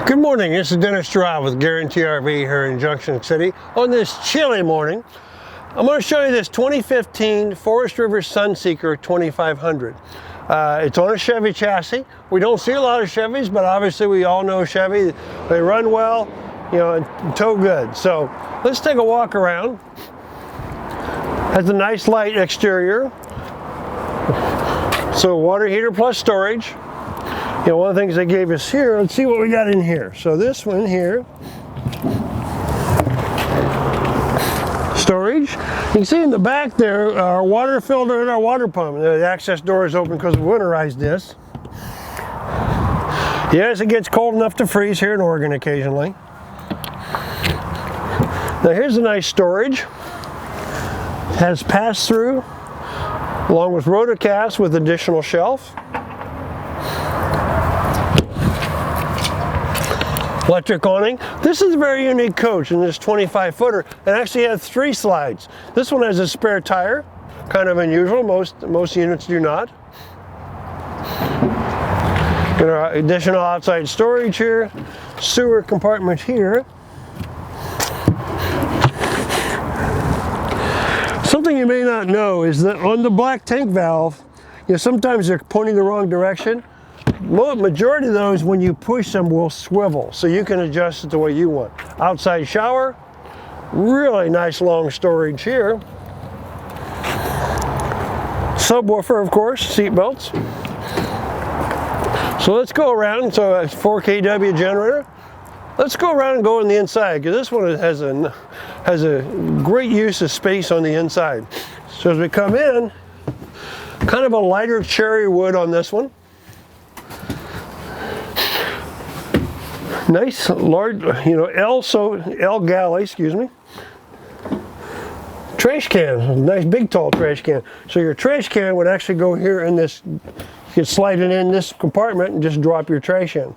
Good morning, this is Dennis.Girod with Guaranty RV here in Junction City. On this chilly morning, I'm going to show you this 2015 Forest River Sunseeker 2500. It's on a Chevy chassis. We don't see a lot of Chevys, but obviously we all know Chevy. They run well, you know, and tow good. So let's take a walk around. Has a nice light exterior. So water heater plus storage. You know, one of the things they gave us here, let's see what we got in here. So this one here, storage. You can see in the back there, our water filter and our water pump. The access door is open because we winterized this. Yes, it gets cold enough to freeze here in Oregon occasionally. Now here's a nice storage. Has pass-through, along with rotocast with additional shelf. Electric awning. This is a very unique coach in this 25-footer. It actually has 3 slides. This one has a spare tire, kind of unusual. Most units do not. Got our additional outside storage here. Sewer compartment here. Something you may not know is that on the black tank valve, you know, sometimes they're pointing the wrong direction. Majority of those, when you push them, will swivel, so you can adjust it the way you want. Outside shower, really nice long storage here. Subwoofer, of course, seat belts. So let's go around. So a 4 kW generator. Let's go around and go on the inside, because this one has a great use of space on the inside. So as we come in, kind of a lighter cherry wood on this one. Nice large, you know, L galley, excuse me. Trash can, nice big tall trash can. So your trash can would actually go here in this, you could slide it in this compartment and just drop your trash in.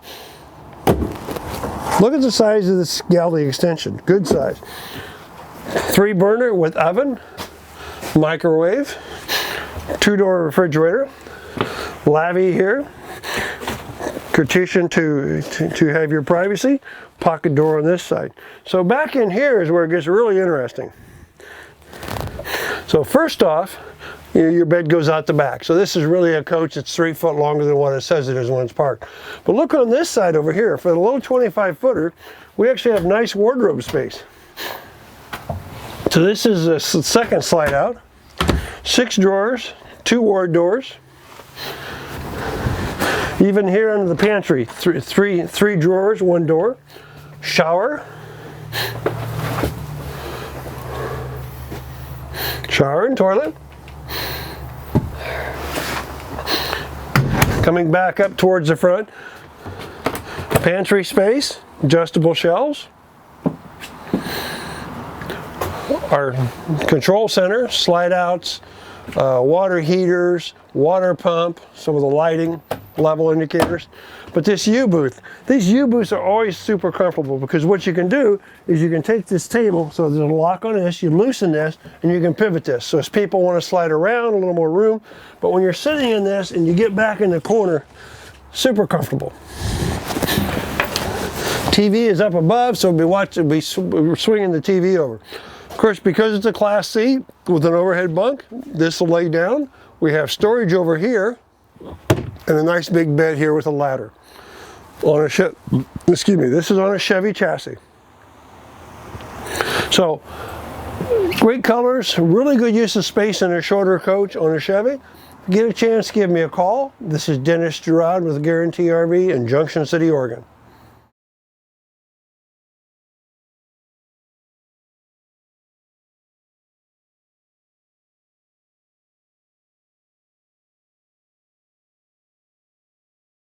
Look at the size of this galley extension, good size. 3 burner with oven, microwave, 2-door refrigerator, lavvy here. Partition to have your privacy, pocket door on this side. So back in here is where it gets really interesting. So first off, your bed goes out the back. So this is really a coach that's 3 foot longer than what it says it is when it's parked. But look on this side over here. For the low 25-footer, we actually have nice wardrobe space. So this is a second slide out. 6 drawers, 2 ward doors. Even here under the pantry, three drawers, 1 door. Shower. Shower and toilet. Coming back up towards the front. Pantry space, adjustable shelves. Our control center, slide outs, water heaters, water pump, some of the lighting, level indicators. But this U-booth, these U-booths are always super comfortable, because what you can do is you can take this table, so there's a lock on this, you loosen this, and you can pivot this. So as people want to slide around, a little more room. But when you're sitting in this and you get back in the corner, super comfortable. TV is up above, so we'll be swinging the TV over. Of course, because it's a Class C with an overhead bunk, this will lay down. We have storage over here, and a nice big bed here with a ladder. Excuse me, this is on a Chevy chassis. So, great colors, really good use of space in a shorter coach on a Chevy. Get a chance, give me a call. This is Dennis.Girod with Guaranty RV in Junction City, Oregon.